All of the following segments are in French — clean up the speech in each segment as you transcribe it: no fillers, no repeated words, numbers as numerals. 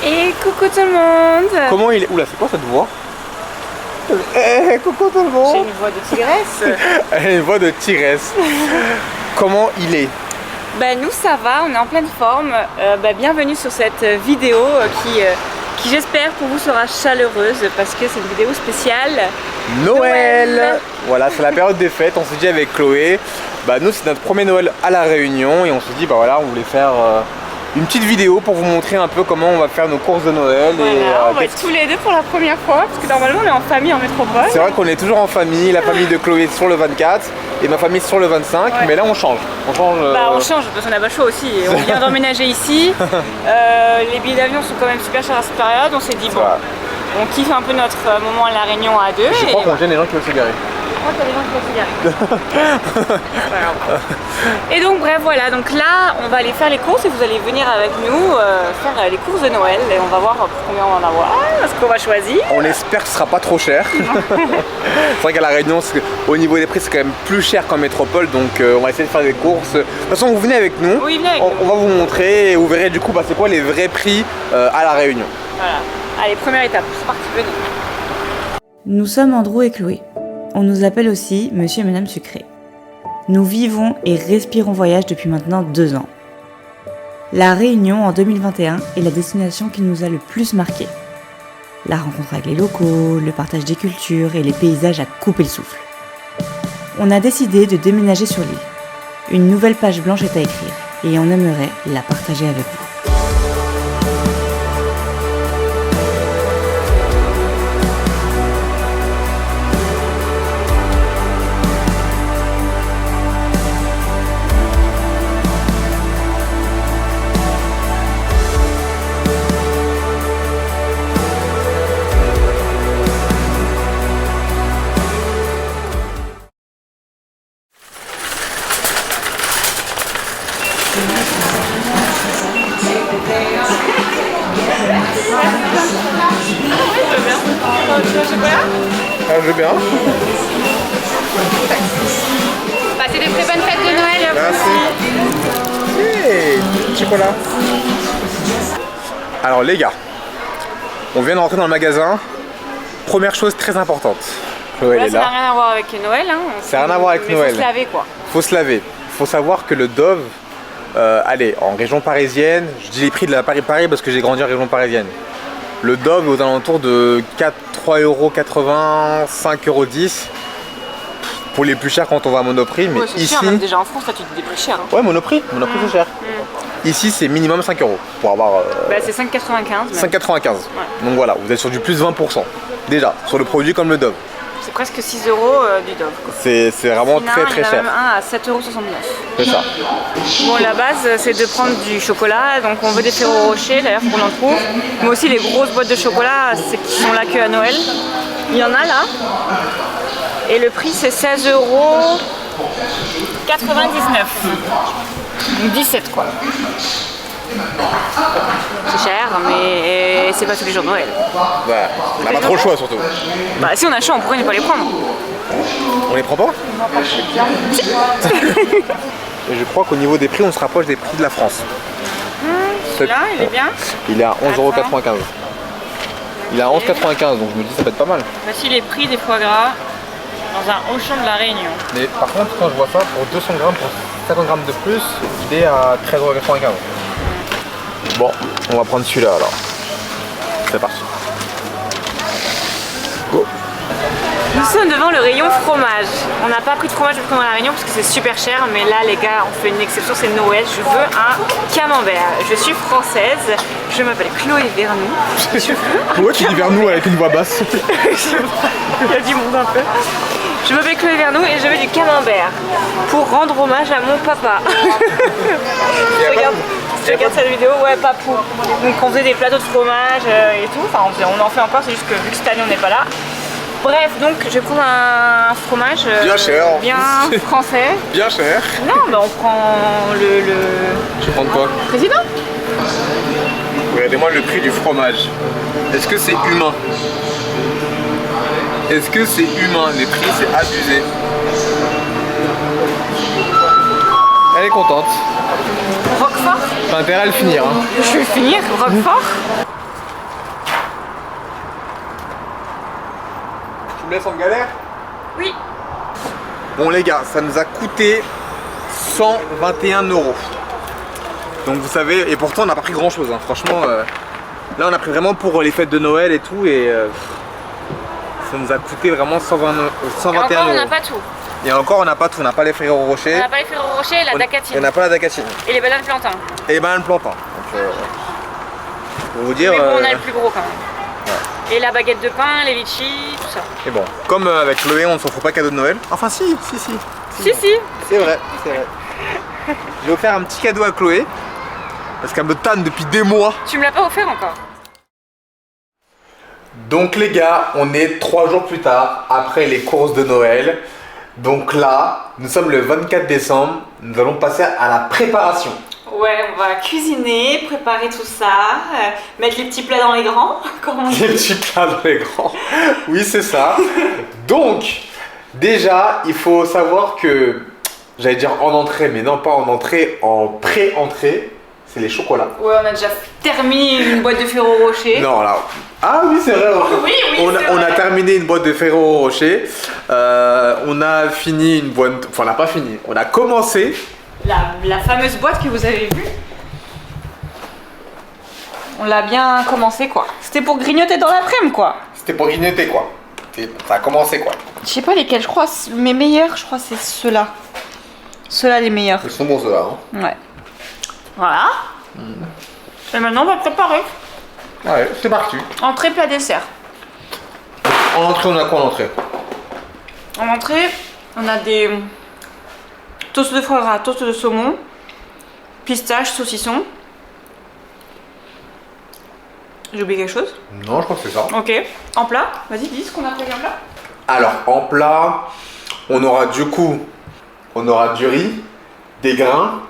Et coucou tout le monde. Comment il est? Oula, c'est quoi cette voix? Coucou tout le monde. J'ai une voix de tigresse. Elle a une voix de tigresse. Comment il est? Nous ça va, on est en pleine forme. Bienvenue sur cette vidéo qui j'espère pour vous sera chaleureuse parce que c'est une vidéo spéciale Noël. Voilà, c'est la période des fêtes. On s'est dit avec Chloé, nous c'est notre premier Noël à La Réunion et on se dit voilà, on voulait faire une petite vidéo pour vous montrer un peu comment on va faire nos courses de Noël. Voilà, on va être tous les deux pour la première fois parce que normalement on est en famille en métropole. C'est vrai qu'on est toujours en famille, la famille de Chloé sur le 24 et ma famille sur le 25, mais là on change. On change parce qu'on n'a pas le choix aussi. On vient d'emménager ici. Les billets d'avion sont quand même super chers à cette période. On s'est dit bon, on kiffe un peu notre moment à La Réunion à deux. Je crois qu'on gêne les gens qui veulent se garer. Je crois qu'il y a des gens qui vont se garer. Et donc bref voilà, donc là on va aller faire les courses et vous allez venir avec nous faire les courses de Noël et on va voir combien on va en avoir, ce qu'on va choisir. On espère que ce sera pas trop cher. C'est vrai qu'à La Réunion, au niveau des prix c'est quand même plus cher qu'en métropole, donc on va essayer de faire des courses. De toute façon vous venez avec nous, oui, venez avec nous. On va vous montrer et vous verrez du coup c'est quoi les vrais prix à La Réunion. Voilà, allez première étape, c'est parti, venez. Nous sommes Andrew et Chloé. On nous appelle aussi Monsieur et Madame Sucré. Nous vivons et respirons voyage depuis maintenant 2 ans. La Réunion en 2021 est la destination qui nous a le plus marqué. La rencontre avec les locaux, le partage des cultures et les paysages à couper le souffle. On a décidé de déménager sur l'île. Une nouvelle page blanche est à écrire et on aimerait la partager avec vous. Je veux bien. Passez des très bonnes fêtes de Noël. Merci. Hey, chocolat. Alors les gars, on vient de rentrer dans le magasin. Première chose très importante. Chloé, elle est là. Ça n'a rien à voir avec Noël. Ça n'a rien à voir avec Noël. Faut se laver quoi. Faut se laver. Faut savoir que le Dove, allez, en région parisienne, je dis les prix de la Paris parce que j'ai grandi en région parisienne. Le Dove est aux alentours de 3,80 €, 5,10 €. Pour les plus chers quand on va à Monoprix, mais c'est ici... cher, même déjà en France, là tu te dis plus cher. Ouais, Monoprix c'est cher. Ici c'est minimum 5 € pour avoir... c'est 5,95 €. 5,95 €. Donc voilà, vous êtes sur du plus 20%. Déjà, sur le produit comme le Dove. C'est presque 6 € du Dove. C'est vraiment très Il y en a cher. même un à 7,69 €. C'est ça. Bon, la base c'est de prendre du chocolat, donc on veut des Ferrero Rocher, d'ailleurs faut qu'on en trouve. Mais aussi les grosses boîtes de chocolat, c'est qui sont là que à Noël. Il y en a là. Et le prix c'est 16,99 €. Donc 17 quoi. C'est cher, mais c'est pas tous les jours de Noël. On n'a pas trop le choix surtout. Si on a le choix, on pourrait ne pas les prendre. On les prend pas? Et je crois qu'au niveau des prix, on se rapproche des prix de la France. Celui-là, il est bien. Il est à 11,95 €. Il est à 11,95 €, donc je me dis ça peut être pas mal. Voici les prix des foie gras dans un Auchan de La Réunion. Mais par contre, quand je vois ça, pour 200 grammes, pour 50 grammes de plus, il est à 13,95 €. Bon, on va prendre celui-là alors. C'est parti. Go. Nous sommes devant le rayon fromage. On n'a pas pris de fromage depuis qu'on est à La Réunion parce que c'est super cher, mais là les gars, on fait une exception, c'est Noël. Je veux un camembert. Je suis française, je m'appelle Chloé Vernou. Pourquoi tu dis Vernou avec une voix basse? Il y a du monde un peu. Je m'appelle Chloé Vernou et je veux du camembert pour rendre hommage à mon papa. Je regarde cette vidéo, ouais, papou. Donc on faisait des plateaux de fromage et tout. Enfin, on en fait encore, c'est juste que vu que cette année on n'est pas là. Bref, donc je vais prendre un fromage bien cher, bien français. Bien cher. Non, on prend le... Tu prends quoi? Président. Regardez-moi le prix du fromage. Est-ce que c'est humain? Est-ce que c'est humain? Les prix, c'est abusé. Elle est contente. Roquefort. T'as intérêt à le finir. Hein. Je vais le finir, Roquefort. me laisses en galère? Oui. Bon les gars, ça nous a coûté 121 €. Donc vous savez, et pourtant on n'a pas pris grand chose, hein. Franchement, là on a pris vraiment pour les fêtes de Noël et tout, et ça nous a coûté vraiment 121 Et encore, on n'a €. pas tout. Et encore on n'a pas tout, on n'a pas les Ferrero Rocher. On n'a pas les Ferrero Rocher et la dacatine. Et on n'a pas la dacatine. Et les bananes plantains. Et les bananes plantains. Donc, pour vous dire. Mais bon, on a le plus gros quand même. Ouais. Et la baguette de pain, les litchis, tout ça. Et bon, comme avec Chloé, on ne s'offre pas cadeau de Noël. Enfin si. Si. C'est vrai. J'ai offert un petit cadeau à Chloé. Parce qu'elle me tanne depuis des mois. Tu me l'as pas offert encore. Donc les gars, on est 3 jours plus tard, après les courses de Noël. Donc là, nous sommes le 24 décembre, nous allons passer à la préparation. Ouais, on va cuisiner, préparer tout ça, mettre les petits plats dans les grands, comme on dit. Les petits plats dans les grands. Oui, c'est ça. Donc, déjà, il faut savoir que, j'allais dire en entrée, mais non pas en entrée, en pré-entrée, c'est les chocolats. Ouais, on a déjà terminé une boîte de Ferrero Rocher. Non, là. Ah oui, c'est vrai. Oui, on a terminé une boîte de Ferrero Rocher. On a fini une boîte. Enfin, on n'a pas fini. On a commencé. La fameuse boîte que vous avez vue. On l'a bien commencé quoi. C'était pour grignoter dans l'après-midi quoi. C'était pour grignoter quoi. Ça a commencé quoi. Je sais pas lesquels, je crois. Mes meilleurs, je crois, c'est ceux-là. Ceux-là, les meilleurs. Ils sont bons ceux-là. Hein. Ouais. Voilà. Et maintenant, on va préparer. Ouais, c'est parti. Entrée, plat, dessert. En entrée, on a quoi en entrée? En entrée, on a des toasts de foie gras, toast de saumon, pistache, saucisson. J'ai oublié quelque chose? Non, je crois que c'est ça. Ok. En plat, vas-y, dis ce qu'on a pris en plat. Alors, en plat, on aura du riz, des grains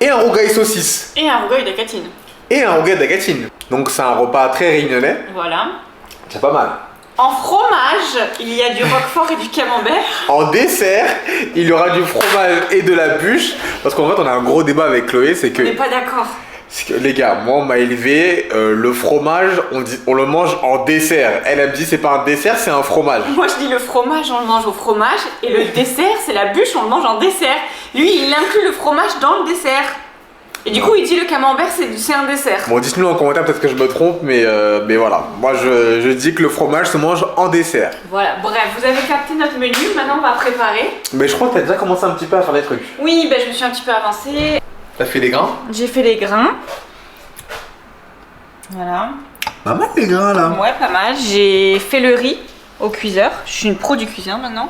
et un rougail saucisse. Et un rougail d'acatine. Et un rougail d'acatine. Donc c'est un repas très réunionnais. Voilà. C'est pas mal. En fromage, il y a du roquefort et du camembert. En dessert, il y aura du fromage et de la bûche. Parce qu'en fait, on a un gros débat avec Chloé, c'est que... On n'est pas d'accord. Les gars, moi on m'a élevé, le fromage, on le mange en dessert. Elle me dit c'est pas un dessert, c'est un fromage. Moi je dis le fromage, on le mange au fromage. Et le dessert, c'est la bûche, on le mange en dessert. Lui, il inclut le fromage dans le dessert. Et du coup, il dit le camembert, c'est un dessert. Bon, dites-nous en commentaire, peut-être que je me trompe, mais voilà. Moi, je dis que le fromage se mange en dessert. Voilà, bref, vous avez capté notre menu, maintenant on va préparer. Mais je crois que t'as déjà commencé un petit peu à faire des trucs. Oui, ben, je me suis un petit peu avancée. T'as fait les grains? J'ai fait les grains. Voilà. Pas mal les grains là. Ouais, pas mal. J'ai fait le riz au cuiseur. Je suis une pro du cuiseur maintenant.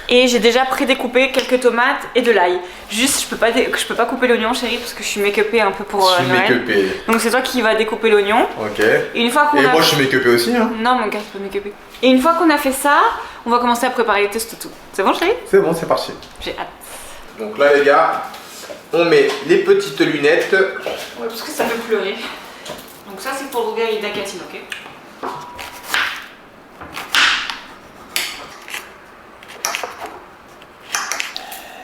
Et j'ai déjà prédécoupé quelques tomates et de l'ail. Juste, je peux pas couper l'oignon, chérie, parce que je suis make-upée un peu pour Noël. Donc c'est toi qui vas découper l'oignon. Ok. Et une fois qu'on moi, je suis make-upée aussi. Hein. Non, mon gars, c'est pas make-upé. Et une fois qu'on a fait ça, on va commencer à préparer les tests tout. C'est bon, chérie? C'est bon, c'est parti. J'ai hâte. Donc là, les gars, on met les petites lunettes. Ouais, parce que ça peut pleurer. Donc ça, c'est pour le rougail d'acatine, ok?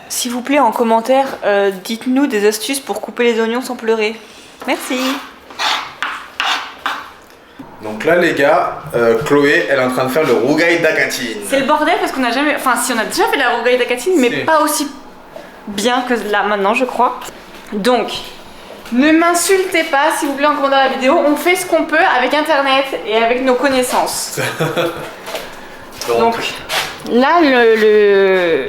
S'il vous plaît, en commentaire, dites-nous des astuces pour couper les oignons sans pleurer. Merci. Donc là, les gars, Chloé, elle est en train de faire le rougail d'acatine. C'est le bordel parce qu'on a jamais... Enfin, si, on a déjà fait la rougail d'acatine, mais pas aussi bien que là, maintenant, je crois. Donc, ne m'insultez pas, s'il vous plaît, en commentaire la vidéo. On fait ce qu'on peut avec Internet et avec nos connaissances. Donc là,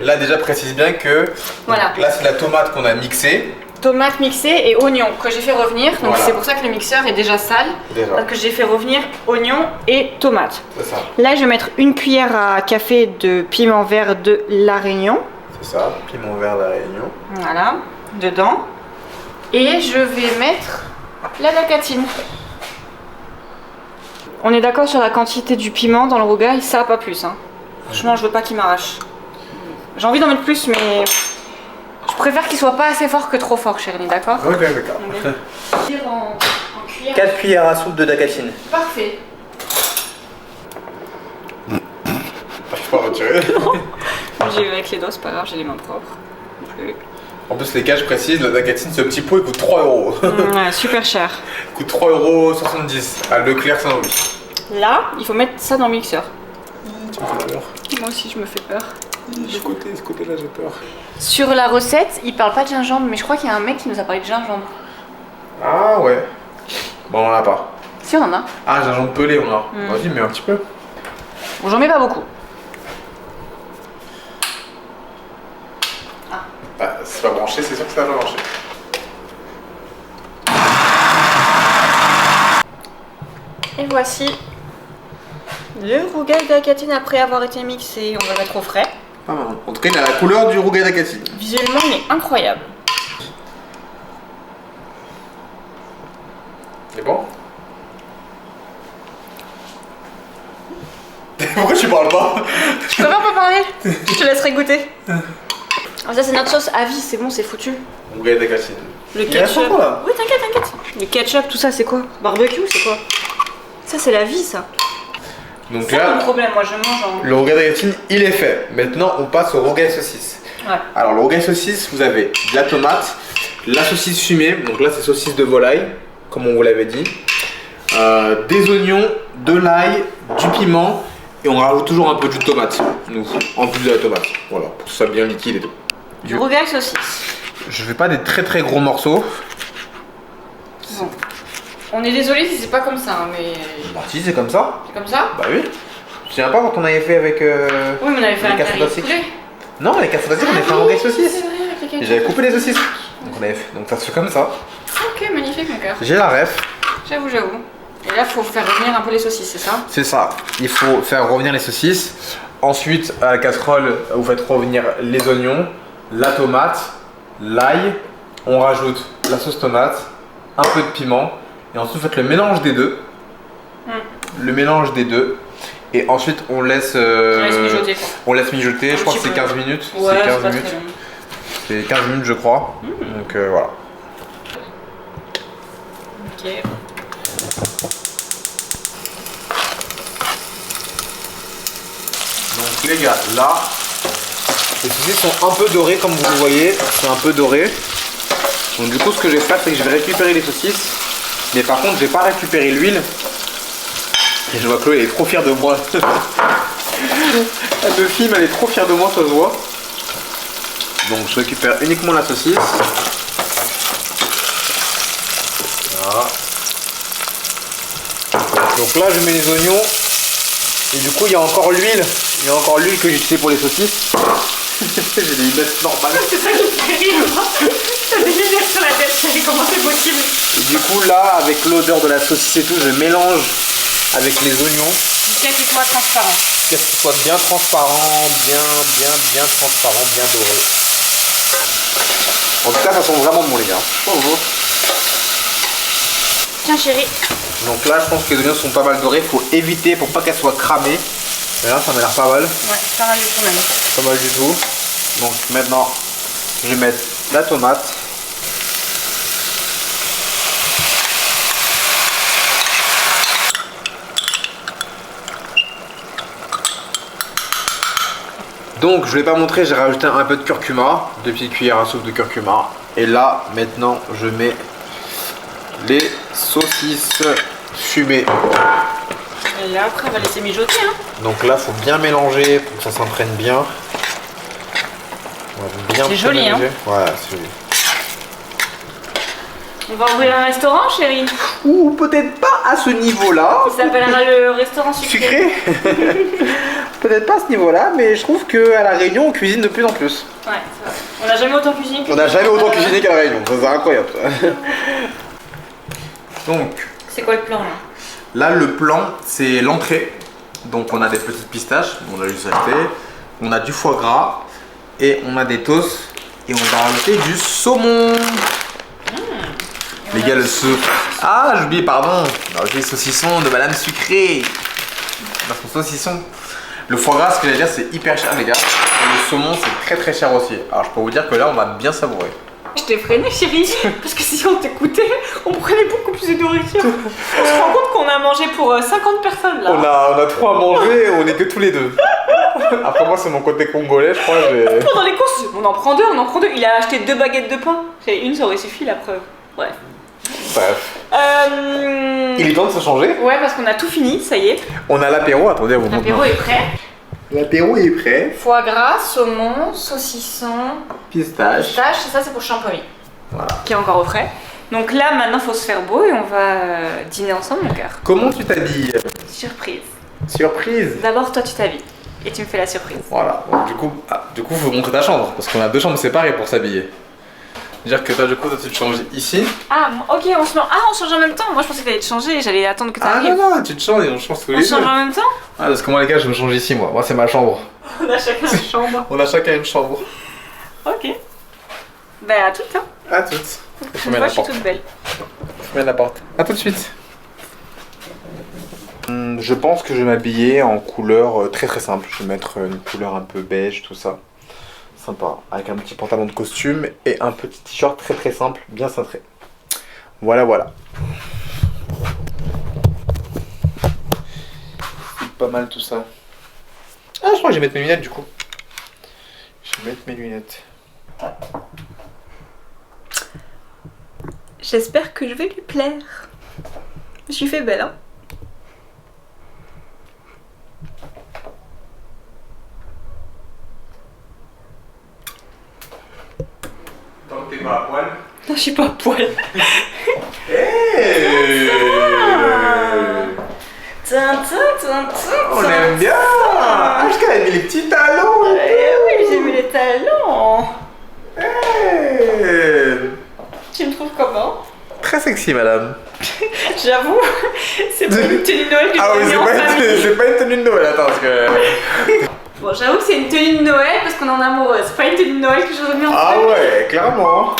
Là, déjà, précise bien que... Voilà. Donc, là, c'est la tomate qu'on a mixée. Tomate mixée et oignon que j'ai fait revenir. Donc Voilà. c'est pour ça que le mixeur est déjà sale. Déjà. Parce que j'ai fait revenir oignon et tomate. C'est ça. Là, je vais mettre une cuillère à café de piment vert de La Réunion. C'est ça, piment vert de La Réunion. Voilà, dedans. Et je vais mettre la dacatine. On est d'accord sur la quantité du piment dans le rougail, ça pas plus. Hein. Franchement, je veux pas qu'il m'arrache. J'ai envie d'en mettre plus, mais je préfère qu'il soit pas assez fort que trop fort, chérie, d'accord? Ok, d'accord. En cuillère. 4 cuillères à soupe de dacatine. Parfait. Je peux pas retirer. J'ai eu avec les doigts, c'est pas grave, j'ai les mains propres. En plus, les gars, je précise, la dacatine, ce petit pot, il coûte 3 €. Ouais, super cher. Il coûte 3,70 € à Leclerc Saint-Louis. Là, il faut mettre ça dans le mixeur. Tu me fais peur. Moi aussi, je me fais peur. Ce côté-là, j'ai peur. Sur la recette, il parle pas de gingembre, mais je crois qu'il y a un mec qui nous a parlé de gingembre. Ah ouais. Bon, on en a pas. Si, on en a. Ah, gingembre pelé, on a. Vas-y, mets un petit peu. Bon, j'en mets pas beaucoup. Bah, c'est pas branché, c'est sûr que ça va pas brancher. Et voici le rougail d'acatine après avoir été mixé. On va mettre au frais. Pas mal. En tout cas, il a la couleur du rougail d'acatine. Visuellement, il est incroyable. C'est bon? Pourquoi tu parles pas? Je peux pas parler. Je te laisserai goûter. Ah, ça, c'est notre sauce à vie. C'est bon, c'est foutu. Rougail d'acatine. Le Il y a ketchup. pas, là. Oui, t'inquiète. Le ketchup, tout ça, c'est quoi? Barbecue, c'est quoi? Ça, c'est la vie, ça. Donc C'est là, mon problème. Moi, je mange en. le rougail d'acatine, il est fait. Maintenant, on passe au rougail saucisse. Ouais. Alors, le rougail saucisse, vous avez de la tomate, la saucisse fumée, donc là, c'est saucisse de volaille, comme on vous l'avait dit, des oignons, de l'ail, du piment, et on rajoute toujours un peu de jus de tomate, nous, en plus de la tomate. Voilà, pour que ce soit bien liquide et tout. Du rougail saucisse. Je fais pas des très très gros morceaux. Bon. On est désolé si c'est pas comme ça, hein, mais. Bah, si, c'est comme ça. C'est comme ça? Bah oui. Tu te souviens pas quand on avait fait avec. Oui, mais on avait fait les un casseroles curry classiques. poulet. Non, les casseroles classiques, on avait fait un rougail saucisse. C'est vrai, avec les Et ketchup. j'avais coupé les saucisses. Donc, on avait fait. Donc ça se fait comme ça. Ok, magnifique, mon cœur. J'ai la ref. J'avoue. Et là, faut faire revenir un peu les saucisses, c'est ça? C'est ça. Il faut faire revenir les saucisses. Ensuite, à la casserole, vous faites revenir les oignons, la tomate, l'ail. On rajoute la sauce tomate, un peu de piment. Et ensuite, vous faites le mélange des deux. Le mélange des deux. Et ensuite, on laisse. On laisse mijoter, quoi. On laisse mijoter. Un Je crois que petit c'est peu. 15 minutes. Ouais, c'est 15 c'est pas minutes. très long. C'est 15 minutes, je crois. Donc voilà. Ok. Donc les gars, là, les saucisses sont un peu dorées comme vous le voyez, c'est un peu doré. Donc du coup ce que je vais faire c'est que je vais récupérer les saucisses, mais par contre je vais pas récupérer l'huile. Et je vois que Chloé elle est trop fière de moi. Elle me filme, elle est trop fière de moi, ça se voit. Donc je récupère uniquement la saucisse. Voilà. Donc là je mets les oignons. Et du coup il y a encore l'huile. Il y a encore l'huile que j'ai utilisée pour les saucisses. J'ai des lunettes normales. C'est ça qui me fait rire. T'as des lunettes sur la tête, comment c'est possible? Et du coup là avec l'odeur de la saucisse et tout, je mélange avec les oignons. Jusqu'à ce qu'il soit transparent. Qu'est-ce qu'il soit bien transparent, bien transparent, bien doré. En tout cas ça sent vraiment bon les gars. Bonjour. Tiens chérie. Donc là je pense que les oignons sont pas mal dorés, faut éviter pour pas qu'elles soient cramées. Et là ça m'a l'air pas mal. Ouais, pas mal du tout même. Pas mal du tout. Donc maintenant je vais mettre la tomate. Donc je ne l'ai pas montré, j'ai rajouté un peu de curcuma, 2 petites cuillères à soupe de curcuma. Et là maintenant je mets les saucisses fumées. Et là après on va laisser mijoter hein. Donc là faut bien mélanger pour que ça s'imprègne bien. C'est joli hein. Voilà, c'est joli. On va ouvrir un restaurant chérie. Ou peut-être pas à ce niveau-là. Il s'appellera le restaurant sucré. Sucré. Peut-être pas à ce niveau-là, mais je trouve qu'à La Réunion on cuisine de plus en plus. Ouais, c'est vrai. On n'a jamais autant cuisiné. On n'a jamais autant cuisiné qu'à La Réunion, ça c'est incroyable. Donc C'est quoi le plan là? là le plan c'est l'entrée. Donc on a des petites pistaches, on a juste acheté. On a du foie gras et on a des toasts et on va rajouter du saumon. Les gars le Ah j'ai oublié pardon. Alors j'ai les saucissons de Madame Sucrée. Dans son saucisson. Le foie gras, ce que j'allais dire, c'est hyper cher, les gars. Et le saumon, c'est très cher aussi. Alors, je peux vous dire que là, on va bien savourer. Je t'ai freiné, chérie, parce que si on t'écoutait, on prenait beaucoup plus de nourriture. On se rend compte qu'on a mangé pour 50 personnes là. On a trop à manger, on est que tous les deux. Après, moi, c'est mon côté congolais, je crois. Pendant les courses, on en prend deux. Il a acheté 2 baguettes de pain. Une, ça aurait suffi, la preuve. Bref. Bref. il est temps de se changer. Ouais, parce qu'on a tout fini, ça y est. On a l'apéro, attendez, vous montre. L'apéro est prêt. L'apéro est prêt. Foie gras, saumon, saucisson, Pistache. pistache, et ça c'est pour champomis. Voilà. Qui est encore au frais. Donc là, maintenant, faut se faire beau et on va dîner ensemble, mon cœur. Comment tu t'habilles? Surprise. Surprise. D'abord, toi, tu t'habilles. Et tu me fais la surprise. Voilà. Bon, du coup, faut montrer ta chambre. Parce qu'on a 2 chambres séparées pour s'habiller. Dire que toi, du coup, tu te changes ici. Ah, ok, on change en même temps. Moi, je pensais que t'allais te changer et j'allais attendre que Ah t'arrives. non, tu te changes et on change tous les On deux. change en même temps. Ah, parce que moi, les gars, je me change ici, moi. Moi, c'est ma chambre. On a chacun une chambre. On a chacun une chambre. Ok. Ben, à tout le temps. À toutes. Une fois, je suis toute belle. Je mets la porte. À tout de suite. Je pense que je vais m'habiller en couleur très très simple. Je vais mettre une couleur un peu beige, tout ça. Sympa. Avec un petit pantalon de costume et un petit t-shirt très très simple, bien cintré. Voilà, voilà. C'est pas mal tout ça. Ah, je crois que je vais mettre mes lunettes du coup. Je vais mettre mes lunettes. J'espère que je vais lui plaire. Je suis fait belle, hein. Tant que t'es pas à poil. Non, je suis pas à poil. On aime bien. Jusqu'à elle a mis les petits talons. Oui, j'ai mis les talons. Tu me trouves comment? Très sexy, madame. J'avoue, c'est pas une tenue de Noël que Ah oui, j'ai mis en famille. c'est pas une tenue de Noël, attends, parce que... Bon, j'avoue que c'est une tenue de Noël parce qu'on est en amoureux. C'est pas une tenue de Noël que j'aurais mis en Ah famille. ouais, clairement.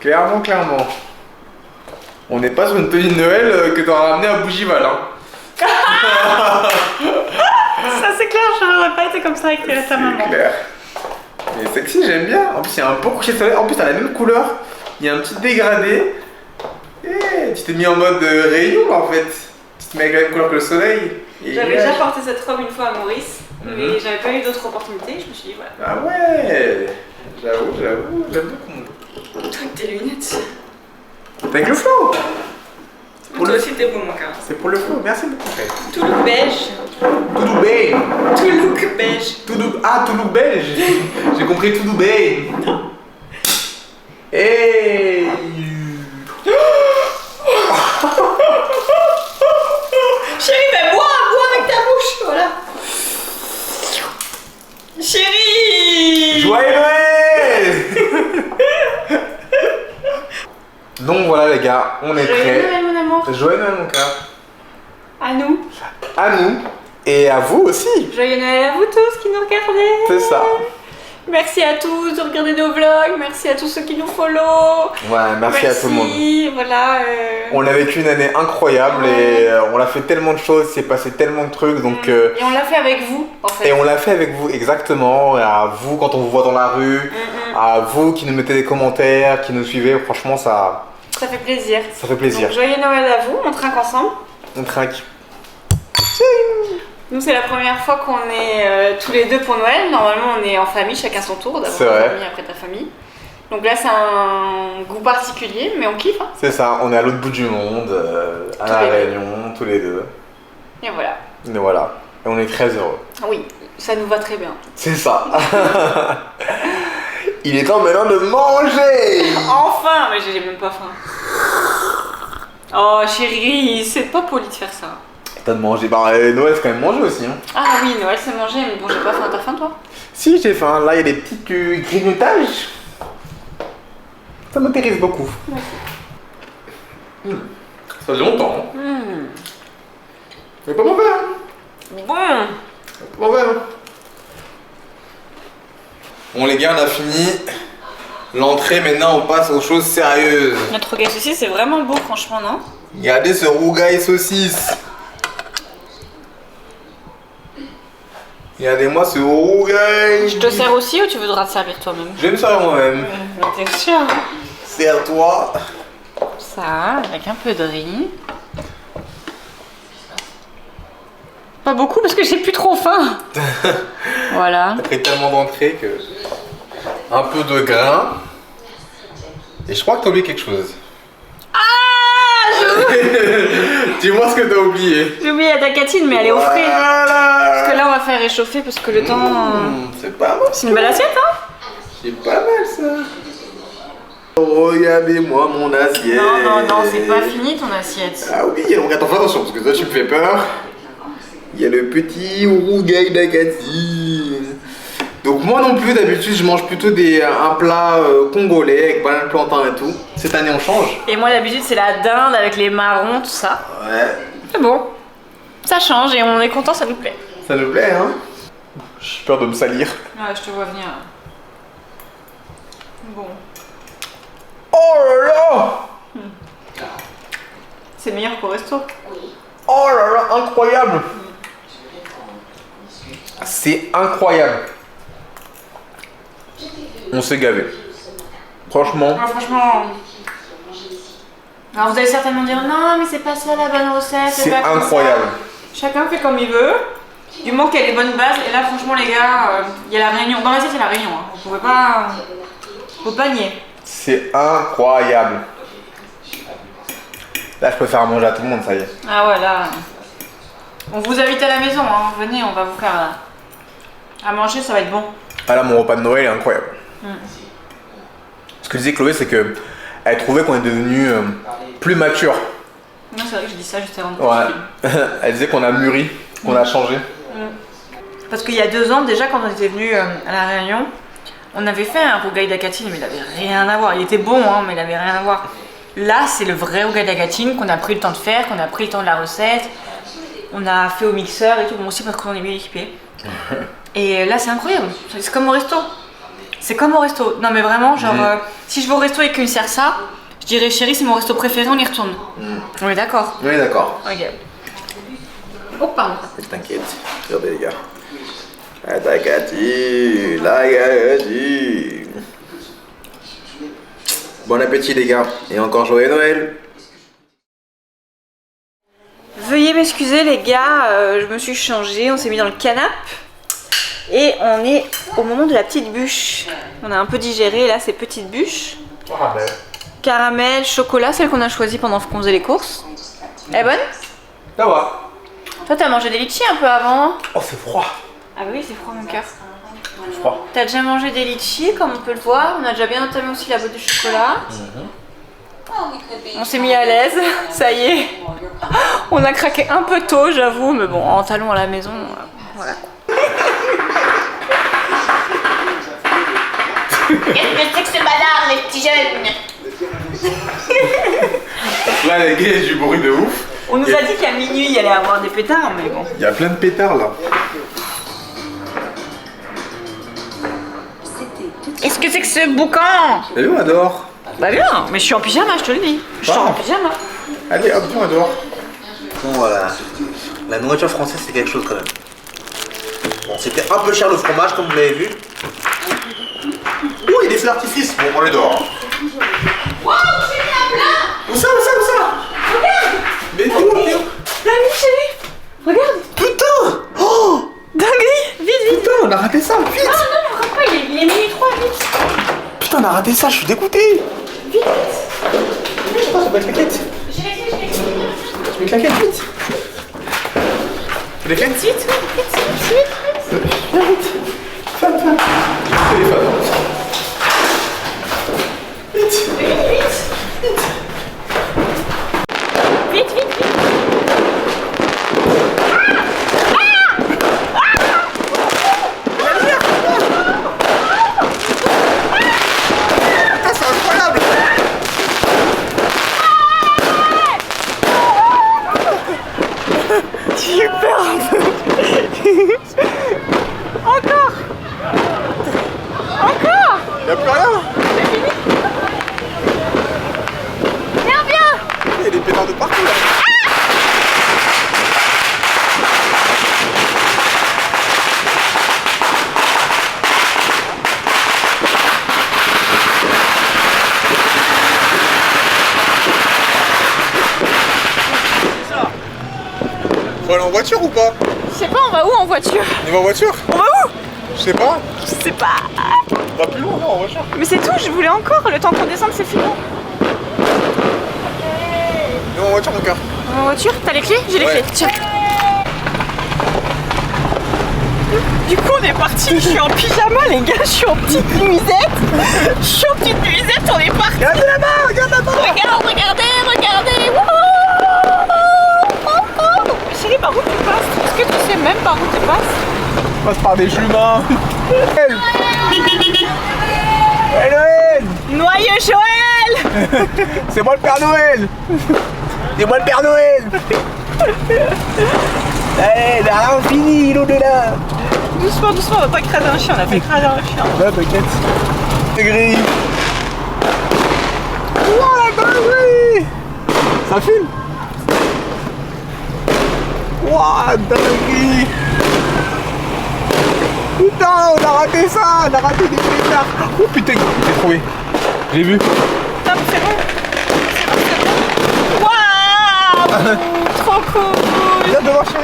Clairement, clairement. On n'est pas sur une tenue de Noël que t'auras ramené à Bougival, hein. Ça c'est clair, j'aurais pas été comme ça avec ta maman. C'est clair. Mais sexy, j'aime bien. En plus, il y a un beau coucher de soleil. En plus, t'as la même couleur. Il y a un petit dégradé. Et tu t'es mis en mode rayon, en fait. Tu te mets avec la même couleur que le soleil. Et J'avais déjà porté cette robe une fois à Maurice, Mhm. mais j'avais pas eu d'autres opportunités. Je me suis dit, voilà. Ah ouais. J'avoue, j'aime beaucoup. Toi avec tes lunettes. T'as avec le flow. Toi aussi t'es beau, mon cœur. C'est pour le flow. Merci beaucoup, frère. Tout look beige. Toulouse Bay. Tout look beige. Ah, Toulouse belge. J'ai compris Toulouse Bay. Hey. Chérie, ben bois avec ta bouche, voilà. Chérie. Joyeux Noël. Donc voilà les gars, on est Joyeux prêts. Noël, mon amour. Joyeux Noël mon cœur. À nous. À nous et à vous aussi. Joyeux Noël à vous tous qui nous regardez. C'est ça. Merci à tous de regarder nos vlogs. Merci à tous ceux qui nous follow. Ouais, merci à tout le monde. Voilà. On a vécu une année incroyable et on a fait tellement de choses, c'est passé tellement de trucs donc. Et on l'a fait avec vous en fait. Et on l'a fait avec vous exactement, et à vous quand on vous voit dans la rue, à vous qui nous mettez des commentaires, qui nous suivez, franchement ça Ça fait plaisir. fait plaisir. Donc, joyeux Noël à vous, on trinque ensemble. On trinque. Nous c'est la première fois qu'on est tous les deux pour Noël. Normalement on est en famille, chacun son tour, d'abord C'est ta vrai. famille, après ta famille. Donc là c'est un goût particulier, mais on kiffe. Hein. C'est ça, on est à l'autre bout du monde, à Tous la les deux. Réunion, tous les deux. Et voilà. Et voilà, et on est très heureux. Oui, ça nous va très bien. C'est ça. Il est temps maintenant de manger. Enfin, mais j'ai même pas faim. Oh chérie, c'est pas poli de faire ça. T'as de manger, bah Noël c'est quand même manger aussi. Hein. Ah oui, Noël c'est manger, mais bon j'ai pas faim. T'as faim toi? Si j'ai faim, là il y a des petits grignotages. Ça m'intéresse beaucoup. Ça fait longtemps. Hein. C'est pas mauvais hein. Bon. Pas mauvais hein. Bon les gars, on a fini l'entrée, maintenant on passe aux choses sérieuses. Notre rougail saucisse c'est vraiment beau franchement, non? Regardez ce rougail saucisse. Regardez-moi ce rougail. Je te sers aussi ou tu voudras te servir toi-même? Je vais me servir moi-même. Mais t'es sûr? Sers-toi. Ça, avec un peu de riz. Pas beaucoup parce que j'ai plus trop faim. Voilà. T'as pris tellement d'entrées que... Un peu de grain. Et je crois que t'as oublié quelque chose. Ah, j'ai Dis-moi ce que t'as oublié. J'ai oublié la dacatine, mais elle est au frais. Voilà. Parce que là, on va faire réchauffer parce que le temps. C'est pas mal. C'est une belle assiette, hein? C'est pas mal ça. Regardez-moi mon assiette. Non, c'est pas fini ton assiette. Ah oui, donc attends, fais attention parce que toi tu me fais peur. Il y a le petit rougail d'acatine. Donc moi non plus d'habitude je mange plutôt un plat congolais avec pas mal de plantain et tout. Cette année on change. Et moi d'habitude c'est la dinde avec les marrons, tout ça. Ouais. C'est bon. Ça change et on est content, ça nous plaît. Ça nous plaît hein. J'ai peur de me salir. Ouais, je te vois venir. Bon. Oh là là. C'est meilleur qu'au resto. Oh là là, incroyable. C'est incroyable. On s'est gavé. Franchement. Ah, franchement. Alors vous allez certainement dire non mais c'est pas ça la bonne recette. C'est pas comme incroyable. ça. Chacun fait comme il veut. Du moment qu'il y a les bonnes bases. Et là franchement les gars, il y a la réunion. Dans l'assiette il y a la réunion. Hein. Vous pouvez pas. Faut pas nier. C'est incroyable. Là je peux faire à manger à tout le monde, ça y est. Ah ouais là. On vous invite à la maison, hein. Venez, on va vous faire à manger, ça va être bon. Ah là mon repas de Noël est incroyable. Ce que disait Chloé c'est que elle trouvait qu'on est devenu plus mature. Non c'est vrai que j'ai dit ça juste avant de Ouais. Elle disait qu'on a mûri, qu'on a changé. Parce qu'il y a 2 ans déjà quand on était venu à la Réunion, on avait fait un rougail d'acatine mais il avait rien à voir. Il était bon hein, mais il avait rien à voir. Là c'est le vrai rougail d'acatine qu'on a pris le temps de faire, qu'on a pris le temps de la recette. On a fait au mixeur et tout, bon aussi parce qu'on est bien équipés. Et là c'est incroyable, c'est comme au resto. C'est comme au resto. Non mais vraiment, genre, si je vais au resto et qu'ils servent ça, je dirais chérie c'est mon resto préféré, on y retourne. On est d'accord? Oui d'accord. Ok. Oh pardon. T'inquiète, regardez les gars. La dacatine, la dacatine. Bon appétit les gars, et encore joyeux Noël. Veuillez m'excuser les gars, je me suis changée, on s'est mis dans le canapé. Et on est au moment de la petite bûche. On a un peu digéré là ces petites bûches. Caramel. Caramel, chocolat, celle qu'on a choisie pendant qu'on faisait les courses. Elle est bonne? Ça va. Toi t'as mangé des litchis un peu avant? Oh c'est froid. Ah oui c'est froid mon cœur. Froid. T'as déjà mangé des litchis comme on peut le voir. On a déjà bien entamé aussi la boîte de chocolat. On s'est mis à l'aise, ça y est. On a craqué un peu tôt j'avoue, mais bon en talons à la maison, voilà. Qu'est-ce que c'est que ce bazar, les petits jeunes? Là les gars, il y a du bruit de ouf. On nous a dit qu'à minuit il y allait avoir des pétards, mais bon. Il y a plein de pétards là. Qu'est-ce que c'est que ce boucan? Salut, on adore. Bah bien, mais je suis en pyjama, je te le dis. Je suis en pyjama. Allez, hop, viens, on adore. Bon voilà, la nourriture française c'est quelque chose quand même. Bon c'était un peu cher le fromage comme vous l'avez vu. Oh il y a des feux d'artifice, bon on les dehors. Wow, j'ai mis un plat! Où ça? Regarde! Mais La nuit, chérie! Regarde! Putain! Oh! Dinguerie! Vite, vite! putain, on a raté ça, vite. Non, non, frappe pas, il est minuit 3, vite! Putain, on a raté ça, je suis dégoûté. Vite! Putain, ça va être la quête. Je l'ai fait, je l'ai fait. Je mets la quête, vite. Les quêtes, vite. Viens vite. Femme. Téléphone. Vite. Vite, vite, vite! J'ai peur un peu. Encore. Y'a plus rien. Viens, viens. Il y a des pétards de partout là. Faut aller en voiture ou pas? Je sais pas, on va où en voiture? On va en voiture? On va où? Je sais pas. Je sais pas. On va plus loin, non, en voiture. Mais c'est tout, je voulais encore. Le temps qu'on descende, c'est fini. Non, en voiture, mon cœur. En voiture, t'as les clés? J'ai les Ouais. clés, tiens. Du coup on est parti, je suis en pyjama les gars, je suis en petite nuisette. Je suis en petite nuisette, on est parti. Regardez là-bas, regarde là-bas. Regardez. Wouhou. Chérie, par où tu passes? Est-ce que tu sais même par où tu passes? On passe par des chemins. Hey Noël! Noyeux Joël. C'est moi le Père Noël! C'est moi le Père Noël! Allez, là, on finit l'au-delà! Doucement, on va pas craser un chien, on a fait craser un chien. Ouais, t'inquiète. C'est gris. Wow, la dinguerie! Ça filme? Wow, dinguerie! Putain, on a raté ça! On a raté des pétards! Oh putain, j'ai trouvé! J'ai vu! Top, c'est bon. Waouh. Trop cool. Viens devant chez.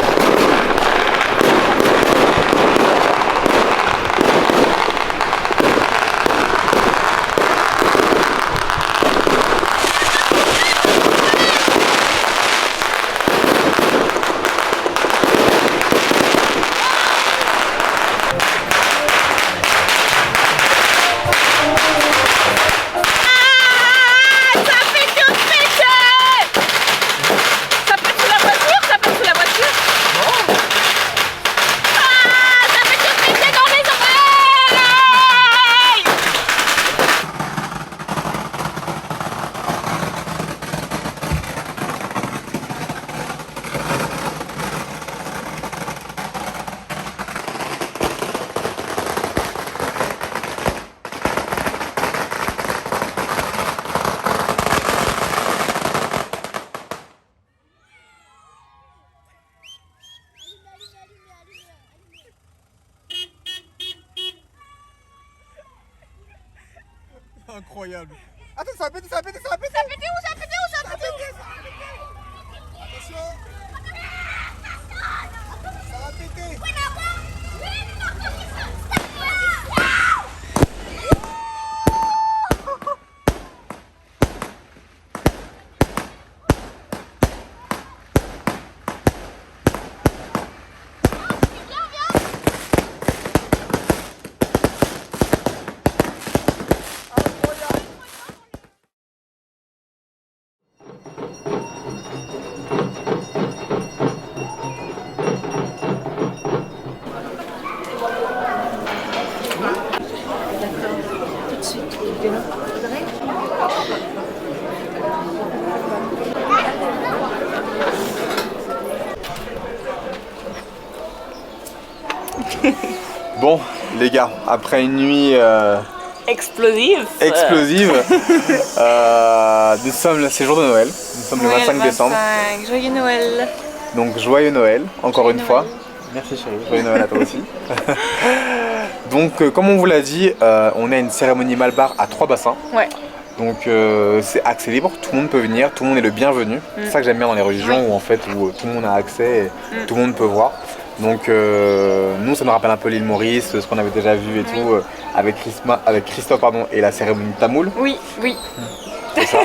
Incroyable. Attends, ça va péter, ça va péter, ça va péter. Ça va péter où? Ça va péter où? Ça va péter où? Attention. Ça va péter. Bon, les gars, après une nuit Explosive. explosive, nous sommes là, c'est jour de Noël, nous sommes le 25 décembre, Joyeux Noël. donc joyeux Noël, encore une fois. Merci chérie, joyeux Noël à toi aussi. Donc comme on vous l'a dit, on a une cérémonie Malbar à 3 bassins. Ouais. Donc c'est accès libre, tout le monde peut venir, tout le monde est le bienvenu. C'est ça que j'aime bien dans les religions où en fait où tout le monde a accès et tout le monde peut voir. Donc nous ça nous rappelle un peu l'île Maurice, ce qu'on avait déjà vu et tout avec Christophe pardon, et la cérémonie tamoul. Oui. C'est ça.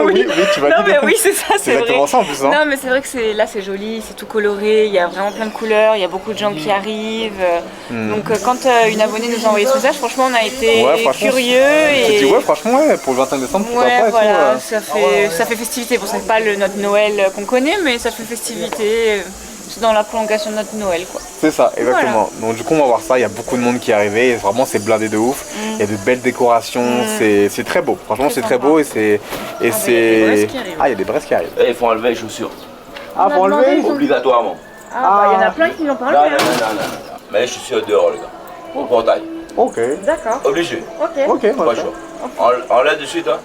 oui, tu vas Non dire. mais oui c'est ça, C'est c'est vrai. exactement ça en plus. Hein. Non mais c'est vrai que là c'est joli, c'est tout coloré, il y a vraiment plein de couleurs, il y a beaucoup de gens qui arrivent. Donc quand une abonnée nous a envoyé ce message, franchement on a été curieux On s'est et dit ouais franchement ouais, pour le 25 décembre pourquoi ouais, pas et voilà, tout, ça fait festivité. Bon, c'est pas notre Noël qu'on connaît, mais ça fait festivité. C'est dans la prolongation de notre Noël, quoi. C'est ça, exactement. Donc du coup on va voir ça, il y a beaucoup de monde qui est arrivé, et vraiment c'est blindé de ouf. Il y a de belles décorations, c'est très beau. Franchement c'est très beau et c'est... il y a des braises qui arrivent. Ah il y a des braises qui arrivent. Il faut enlever les chaussures, Ah faut enlever obligatoirement. Ah, il y en a plein qui n'ont pas Non, enlevé. non, non. Mais les chaussures dehors, les gars. Au portail. Ok. D'accord. Obligé. Ok. Ok, on Pas va le le faire. choix. Enlève de suite, hein.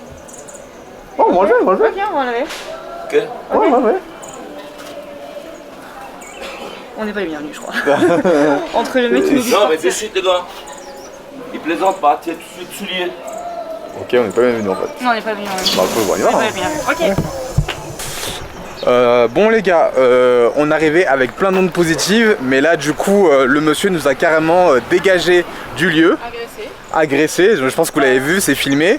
Oh on va le faire, Ok, on va enlever. Ok. Ouais, on va le faire. On n'est pas les bienvenus, je crois. Entre le mec qui nous dit Non, mais sortir. de suite, les gars. Ils plaisantent pas, tiens tout de suite souliers. Ok, on n'est pas bien venus en fait. Non, on n'est pas les bienvenus. Bah, on peut voir, On n'est pas hein. les bienvenus. Ok. Bon les gars, on arrivait avec plein d'ondes positives, mais là du coup le monsieur nous a carrément dégagé du lieu, Agressé. agressé, je pense que vous l'avez vu, c'est filmé.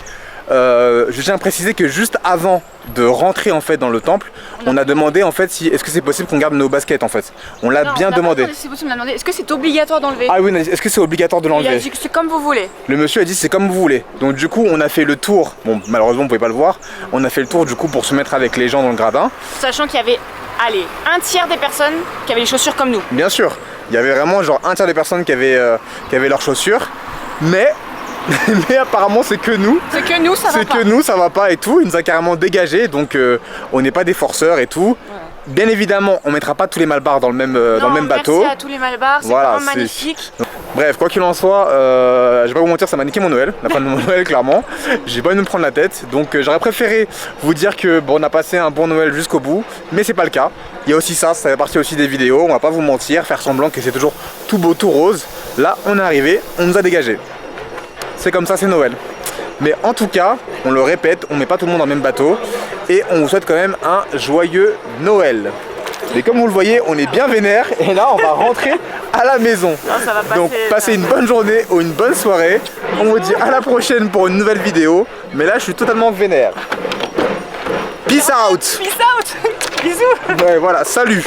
Je tiens à préciser que juste avant de rentrer en fait dans le temple, on a demandé en fait si est-ce que c'est possible qu'on garde nos baskets en fait. On l'a bien demandé. C'est possible, on a demandé. Est-ce que c'est obligatoire d'enlever? Ah oui, est-ce que c'est obligatoire de Il a l'enlever? dit que c'est comme vous voulez. Le monsieur a dit c'est comme vous voulez. Donc du coup on a fait le tour. Bon malheureusement vous pouvez pas le voir. On a fait le tour du coup pour se mettre avec les gens dans le gradin. Sachant qu'il y avait, allez, un tiers des personnes qui avaient les chaussures comme nous. Bien sûr, il y avait vraiment genre un tiers des personnes qui avaient leurs chaussures. Mais apparemment c'est que nous. C'est que nous, ça va C'est pas. que nous ça va pas et tout. Il nous a carrément dégagé. Donc on n'est pas des forceurs et tout. Ouais. Bien évidemment on mettra pas tous les malbars dans le même, bateau. Merci à tous les malbars, c'est voilà, vraiment magnifique. Bref, quoi qu'il en soit, je vais pas vous mentir, ça m'a niqué mon Noël, la fin de mon Noël clairement. J'ai pas envie de me prendre la tête, donc j'aurais préféré vous dire que bon, on a passé un bon Noël jusqu'au bout, mais c'est pas le cas. Il y a aussi ça fait partie aussi des vidéos, on va pas vous mentir, faire semblant que c'est toujours tout beau, tout rose. Là, on est arrivé, on nous a dégagé. C'est comme ça, c'est Noël. Mais en tout cas, on le répète, on met pas tout le monde dans le même bateau et on vous souhaite quand même un joyeux Noël. Et comme vous le voyez, on est bien vénère et là on va rentrer à la maison. Non, ça va passer, donc passez une bonne journée ou une bonne soirée. On vous dit à la prochaine pour une nouvelle vidéo. Mais là je suis totalement vénère. Peace out. Peace out. Bisous. Ouais voilà, salut.